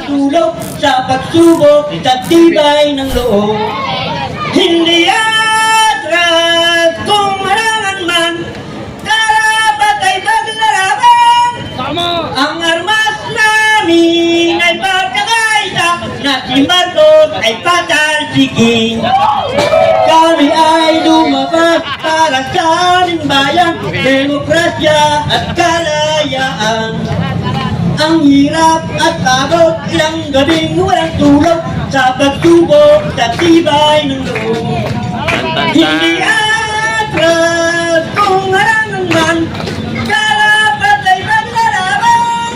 Tulog sa pagsubok at tibay ng loob. Hindi atras kung harangan man, karapat ay paglalaban. Ang armas namin ay pagkakaisa, na si Marcos ay patalsikin. Kami ay lumabas para sa aming bayan, demokrasya at kalayaan. Ang hirap at pagod, ilang gabing walang tulog, sa pagsubok sa tibay ng loob. Hindi atras kung harangan man, karapat ay paglalaban.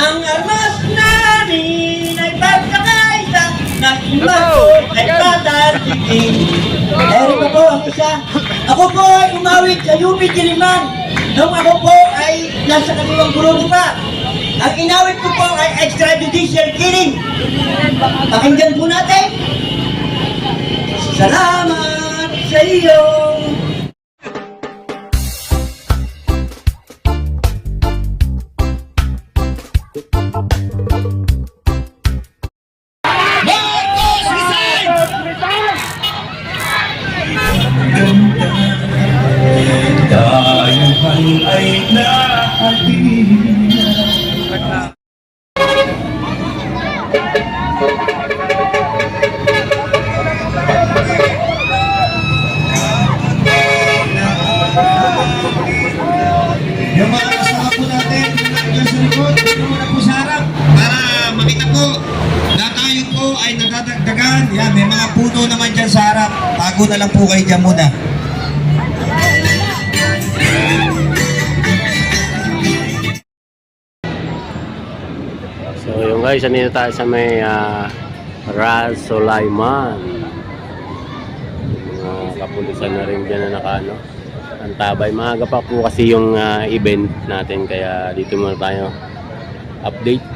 Ang armas namin ay pagkakaisa, na si Marcos ay patalsikin. Meron pa po ang isa. Ako po ay umawit sa UP Diliman nung ako po ay nasa kanilang gulong pa. Ang inawit ko po ay extrajudicial killing. Pakinggan po natin. Salamat sa iyo. Dayuhan ay nahalinan. Yung mga kasama po natin, yung sa likod, yung muna po sa harap, para makita po na tayo po ay nadadagdagan. Yan, may mga puno naman dyan sa harap. Tago na lang po kayo dyan muna. So yung guys, andito tayo sa may Ras Sulaiman. Mga kapulisan na rin dyan na nakaano, ang tabay. Maaga pa po kasi yung event natin, kaya dito muna tayo update.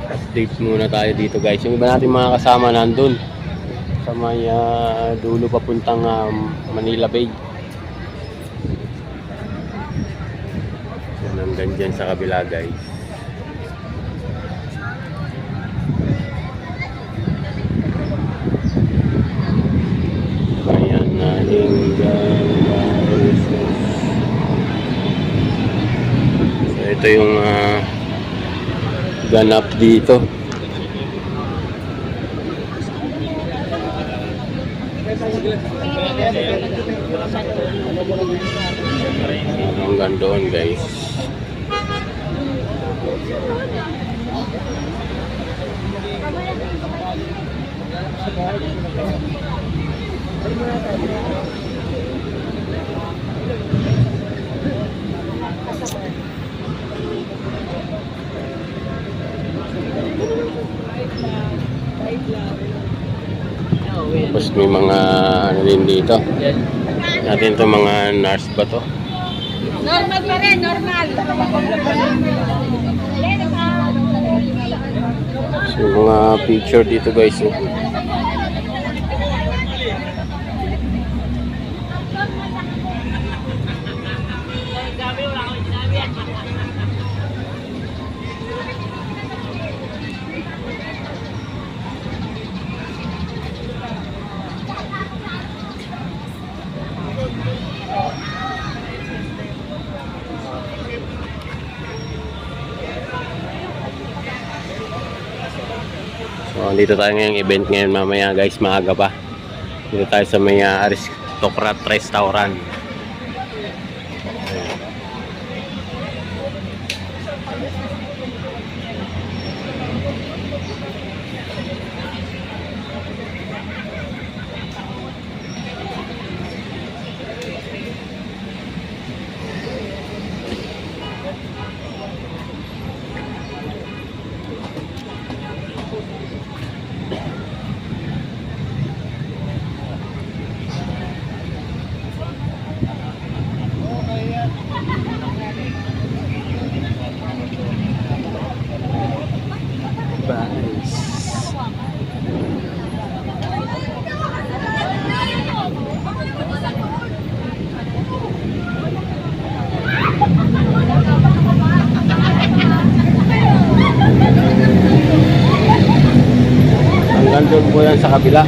Update muna tayo dito guys. Yung iba natin mga kasama nandun sa may dulo papuntang Manila Bay. Hanggang dyan sa kabila guys. Ayan na so ito yung ganap dito. Hanggang doon guys. Tapos may mga ano din dito. Natin itong mga nurse ba to? Normal pa rin, normal. So mga picture dito guys. So, dito tayo ngayong event ngayon mamaya guys, maaga pa. Dito tayo sa may Aristocrat Restaurant. Guys. po yan sa kabila.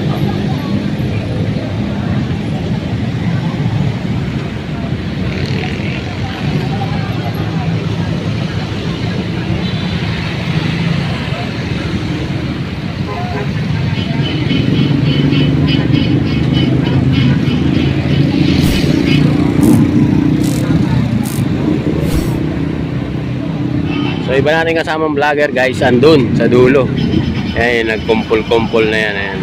So iba natin kasamang vlogger guys, andun sa dulo. Ayan, nagkumpul-kumpul na yan. Ayan.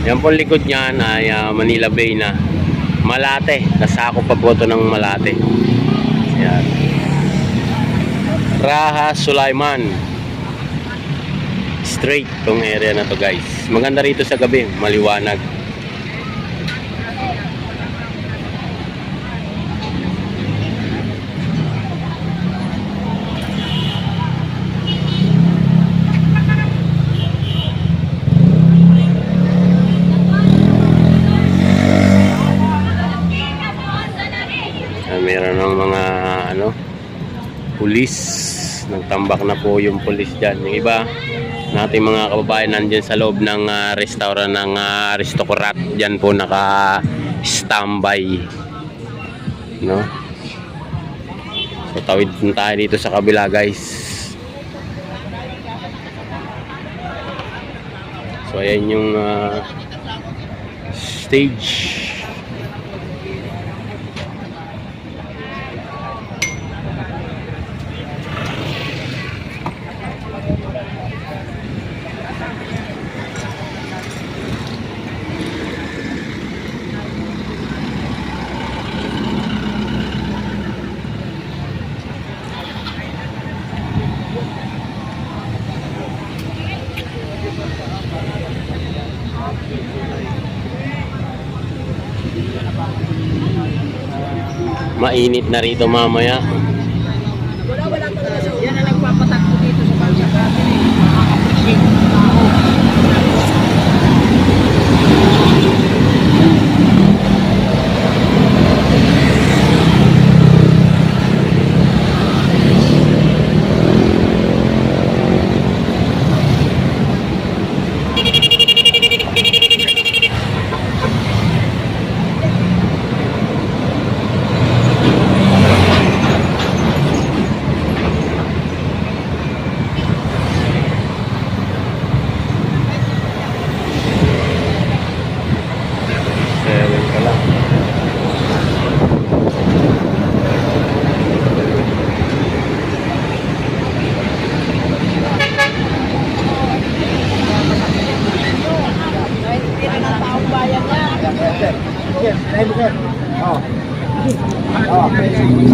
Yan po likod niyan ay Manila Bay na Malate. Nasako pa po ito ng Malate. Ayan. Raha Sulaiman. Straight tong area na to guys. Maganda rito sa gabi, maliwanag. Meron ng mga pulis, nagtambak na po yung pulis dyan. Yung iba nating mga kababayan nandyan sa loob ng restaurant ng Aristocrat, dyan po naka standby, no? So tawid tayo dito sa kabila guys. So ayan yung stage. Mainit na rito mamaya. Wala talaga. Yan na nagpapatakbo dito sa bansa natin eh.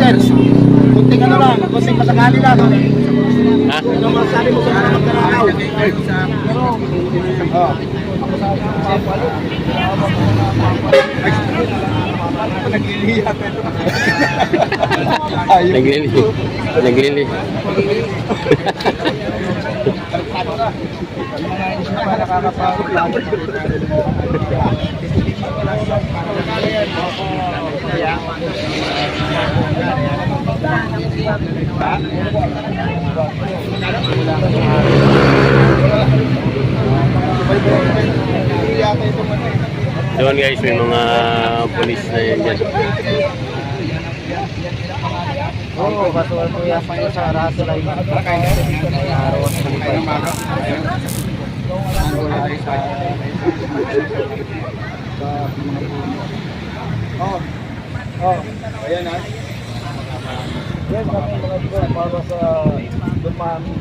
Sir, kunting ano lang, kunting masakali lang. Ha? Ano masasabi mo sa mga magkanakaw? Naglili. Doon guys, may mga pulis na yan dyan. Oo, batuan ko yan sa Raso lang. Arawan sa mga. Ayan ha. Yan kami mga drone para sa dumami.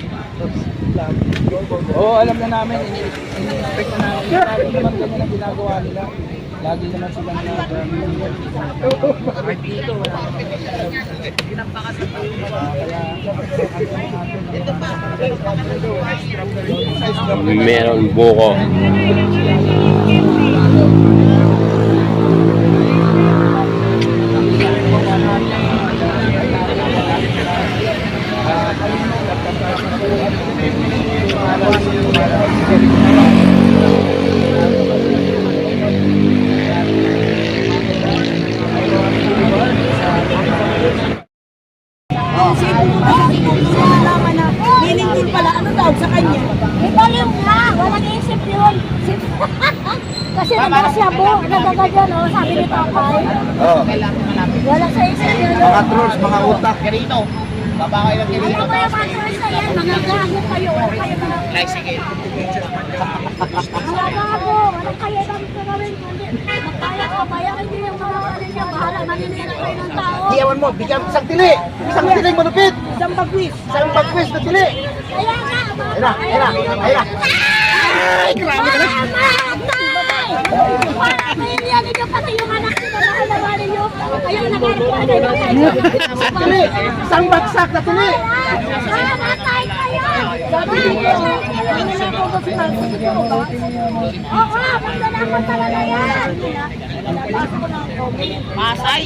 Oo, alam na namin. Ini-expect na namin. Lagi naman ganyan ang ginagawa nila. Lagi naman silang dito. Meron buko. Meaning din pala ano daw sa kanya? Ibalik nga, walang isip yun. Kasi nagkasyabu, nagagad yun, sabi ni Papay. Oh. Wala sa isip yun. Mga trolls, mga utak. Kirino. Baba kayo ng Ano Kirino. ba yung mga choice na yan? Mga gago kayo. Wala kayo mga... Tricycle. Mga gago. Wala kayo kami sa gawin. Magkaya ko, kaya hindi yung mga ano niya. Bahala, maninira kayo ng tao. Iyawan mo, bigyan isang tili. Isang tili malupit. Isang bagwis. Isang pagwis na tili. Kaya nga, mga... Ayun. Ay, grabe ka na. Pamilya ninyo pati yung anak nyo na nakalaba ninyo. Kayo nagkakaroon Tili. Isang bagsak na tili. Mamatay kayo! Oo, maglalakot talaga yan! Masay.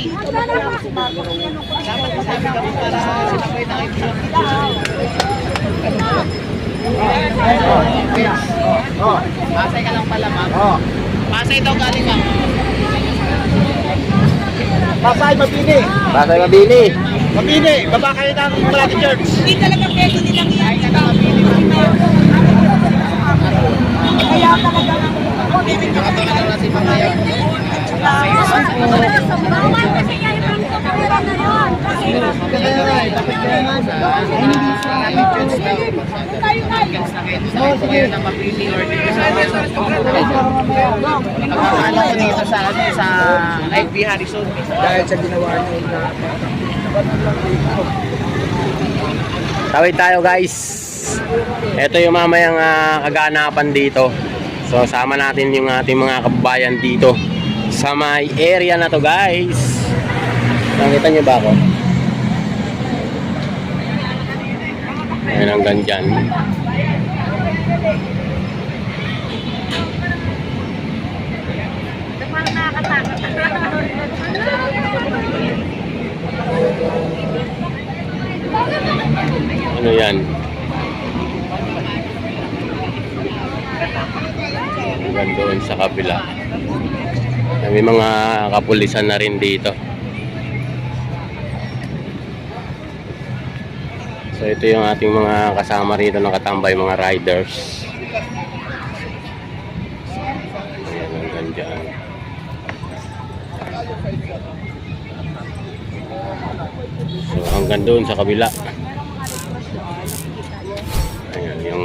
Masay ka lang pala, ma'am. Oh. Masay daw galing, ma'am. Masay, mabini. Pasay Mabini. Mabini, baba kayo ng Malaki Church. Hindi talaga pwede nilang iyan. Kaya mabini, Kaya talaga nakatulad na si Mamaya. bawal kasi kayo ng kamera na yun. Kasi Kayo na mabini or dito sa Pagkakala ko dito sa IB Harrison. Dahil sa ginawa niyo na Tawid tayo guys. Ito yung mamayang kaganapan dito. So sama natin yung ating mga kababayan dito sa may area na to guys. Nakita niyo ba ako? Ayan hanggang dyan. Ano yan? Hanggang doon sa kabila. May mga kapulisan na rin dito. So ito yung ating mga kasama rito na katambay, mga riders. Ayan, hanggang dyan. So hanggang doon sa kabila. Ayan yung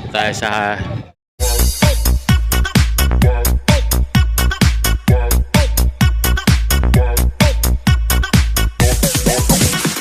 tayo sa